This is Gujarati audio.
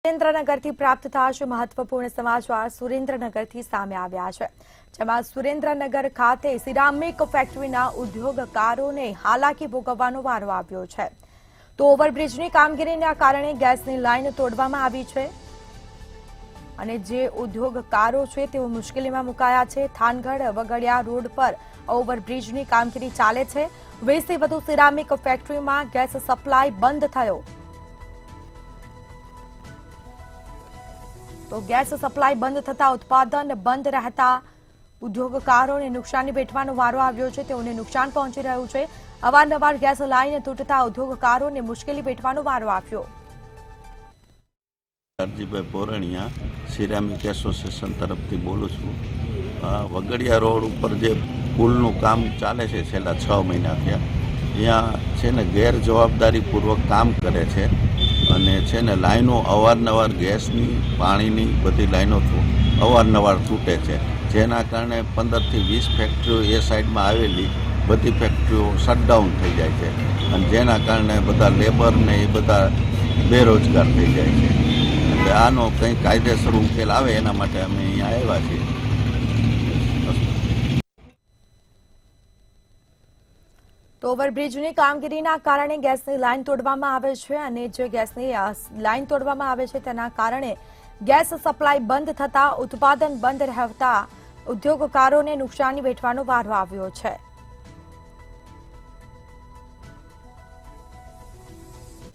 સુરેન્દ્રનગરથી પ્રાપ્ત થયા છે મહત્વપૂર્ણ સમાચાર સુરેન્દ્રનગરથી સામે આવ્યા છે, જેમાં સુરેન્દ્રનગર ખાતે સિરામિક ફેક્ટરીના ઉદ્યોગકારોને હાલાકી ભોગવવાનો વારો આવ્યો છે. તો ઓવરબ્રિજની કામગીરીના કારણે ગેસની લાઇન તોડવામાં આવી છે અને જે ઉદ્યોગકારો છે તેઓ મુશ્કેલીમાં મુકાયા છે. થાનગઢ વગડિયા રોડ પર ઓવરબ્રિજની કામગીરી ચાલે છે. 20 થી વધુ સિરામિક ફેક્ટરીમાં ગેસ સપ્લાય બંધ થયો. તો ગેસ સપ્લાય બંધ થતા ઉત્પાદન બંધ રહેતા ઉદ્યોગકારોને નુકસાની વેઠવાનો વારો આવ્યો છે. તેઓને નુકસાન પહોંચી રહ્યું છે. અવારનવાર ગેસ લાઇન તૂટતા ઉદ્યોગકારોને મુશ્કેલી વેઠવાનો વારો આવ્યો. અરજીભાઈ પોરણિયા સિરામિક એસોસિએશન તરફથી બોલું છું. વગડિયા રોડ ઉપર જે પુલનું કામ ચાલે છે છેલ્લા 6 મહિના થયા, ત્યાં છે ને ગેરજવાબદારીપૂર્વક કામ કરે છે અને છે ને લાઈનો અવારનવાર ગેસની પાણીની બધી લાઈનો અવારનવાર તૂટે છે, જેના કારણે 15 થી 20 ફેક્ટરીઓ એ સાઈડમાં આવેલી બધી ફેક્ટરીઓ શટડાઉન થઈ જાય છે અને જેના કારણે બધા લેબરને એ બધા બેરોજગાર થઈ જાય છે. એટલે આનો કંઈ કાયદેસર ઉકેલ આવે એના માટે અમે અહીંયા આવ્યા છીએ. તો ઓવરબ્રિજની કામગીરીના કારણે ગેસની લાઇન તોડવામાં આવે છે અને જે ગેસની લાઇન તોડવામાં આવે છે તેના કારણે ગેસ સપ્લાય બંધ થતા ઉત્પાદન બંધ રહેતા ઉદ્યોગકારોને નુકસાની વેઠવાનો વારો આવ્યો છે.